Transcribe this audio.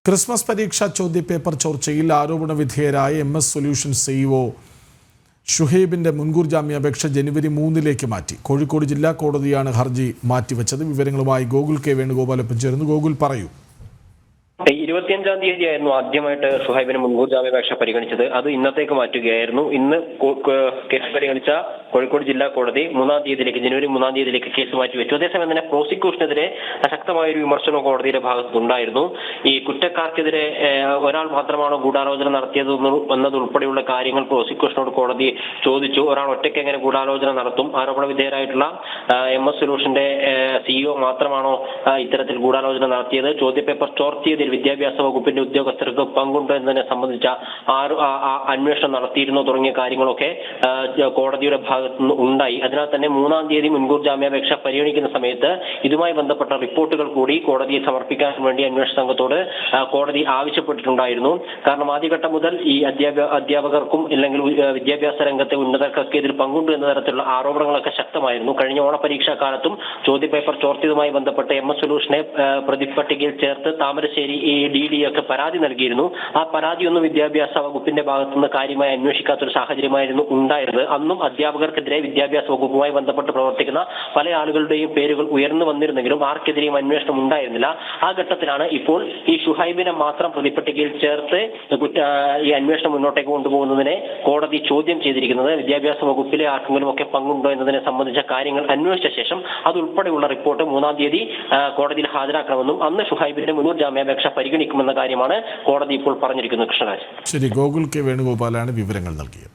Christmas പരീക്ഷാ ചോദ്യപേപ്പർ ചോർച്ചയിൽ ആരോപണ വിധേയരായ MS സൊല്യൂഷൻ CEO ഷുഹൈബിന്റെ മുൻകൂർ ജാമ്യാപേക്ഷ ജനുവരി 3 മാറ്റി. കോഴിക്കോട് ജില്ലാ കോടതിയാണ് ഹർജി മാറ്റിവെച്ചത്. വിവരങ്ങളുമായി ഗോകുൽ K. വേണുഗോപാലൊപ്പം ചേരുന്നു. ഗോകുൽ, പറയൂ. 25-ാം തീയതിയായിരുന്നു ആദ്യമായിട്ട് ഷുഹൈബിന് മുൻകൂർ ജാമ്യാപേക്ഷ പരിഗണിച്ചത്. അത് ഇന്നത്തേക്ക് മാറ്റുകയായിരുന്നു. ഇന്ന് കേസ് പരിഗണിച്ച കോഴിക്കോട് ജില്ലാ കോടതി ജനുവരി 3 തീയതിയിലേക്ക് കേസ് മാറ്റിവെച്ചു. അതേസമയം തന്നെ പ്രോസിക്യൂഷനെതിരെ ശക്തമായൊരു വിമർശനം കോടതിയുടെ ഭാഗത്തുനിന്നുണ്ടായിരുന്നു. ഈ കുറ്റക്കാർക്കെതിരെ ഒരാൾ മാത്രമാണോ ഗൂഢാലോചന നടത്തിയത് എന്നതുൾപ്പെടെയുള്ള കാര്യങ്ങൾ പ്രോസിക്യൂഷനോട് കോടതി ചോദിച്ചു. ഒരാൾ ഒറ്റയ്ക്ക് എങ്ങനെ ഗൂഢാലോചന നടത്തും? ആരോപണ വിധേയരായിട്ടുള്ള MS സൊല്യൂഷന്റെ CEO മാത്രമാണോ ഇത്തരത്തിൽ ഗൂഢാലോചന നടത്തിയത്? ചോദ്യപേപ്പർ ചോർത്തിയതിൽ വിദ്യാഭ്യാസ വകുപ്പിന്റെ ഉദ്യോഗസ്ഥർക്ക് പങ്കുണ്ടോ എന്നതിനെ സംബന്ധിച്ച അന്വേഷണം നടത്തിയിരുന്നോ തുടങ്ങിയ കാര്യങ്ങളൊക്കെ കോടതിയുടെ ഭാഗത്തുനിന്ന് ഉണ്ടായി. അതിനാൽ തന്നെ 3 തീയതി മുൻകൂർ ജാമ്യാപേക്ഷ പരിഗണിക്കുന്ന സമയത്ത് ഇതുമായി ബന്ധപ്പെട്ട റിപ്പോർട്ടുകൾ കൂടി കോടതിയെ സമർപ്പിക്കാൻ വേണ്ടി അന്വേഷണ സംഘത്തോട് കോടതി ആവശ്യപ്പെട്ടിട്ടുണ്ടായിരുന്നു. കാരണം ആദ്യഘട്ടം മുതൽ ഈ അധ്യാപകർക്കും അല്ലെങ്കിൽ വിദ്യാഭ്യാസ രംഗത്തെ ഉന്നതർക്കൊക്കെ ഇതിൽ പങ്കുണ്ട് എന്ന തരത്തിലുള്ള ആരോപണങ്ങളൊക്കെ ശക്തമായിരുന്നു. കഴിഞ്ഞ ഓണപരീക്ഷാ കാലത്തും ചോദ്യപേപ്പർ ചോർത്തിയതുമായി ബന്ധപ്പെട്ട് MS സൊല്യൂഷനെ പ്രതിപട്ടികയിൽ ചേർത്ത് താമരശ്ശേരി DD ഒക്കെ പരാതി നൽകിയിരുന്നു. ആ പരാതിയൊന്നും വിദ്യാഭ്യാസ വകുപ്പിന്റെ ഭാഗത്തുനിന്ന് കാര്യമായി അന്വേഷിക്കാത്തൊരു സാഹചര്യമായിരുന്നു ഉണ്ടായിരുന്നത്. അന്നും അധ്യാപകർക്കെതിരെ വിദ്യാഭ്യാസ വകുപ്പുമായി ബന്ധപ്പെട്ട് പ്രവർത്തിക്കുന്ന പല ആളുകളുടെയും പേരുകൾ ഉയർന്നു വന്നിരുന്നെങ്കിലും ആർക്കെതിരെയും അന്വേഷണം ഉണ്ടായിരുന്നില്ല. ആ ഘട്ടത്തിലാണ് ഇപ്പോൾ ഈ ഷുഹൈബിനെ മാത്രം പ്രതിപട്ടികയിൽ ചേർത്ത് ഈ അന്വേഷണം മുന്നോട്ടേക്ക് കൊണ്ടുപോകുന്നതിനെ കോടതി ചോദ്യം ചെയ്തിരിക്കുന്നത്. വിദ്യാഭ്യാസ വകുപ്പിലെ ആർക്കെങ്കിലും ഒക്കെ പങ്കുണ്ടോ എന്നതിനെ സംബന്ധിച്ച കാര്യങ്ങൾ അന്വേഷിച്ച ശേഷം അതുൾപ്പെടെയുള്ള റിപ്പോർട്ട് 3 തീയതി കോടതിയിൽ ഹാജരാക്കണമെന്നും അന്ന് ഷുഹൈബിന്റെ മുൻകൂർ ജാമ്യാപേക്ഷ പരിഗണിക്കുമെന്ന കാര്യമാണ് കോടതി ഇപ്പോൾ പറഞ്ഞിരിക്കുന്നത്. കൃഷ്ണരാജ്. ശരി, ഗോകുൽ K. വേണുഗോപാലാണ് വിവരങ്ങൾ നൽകിയത്.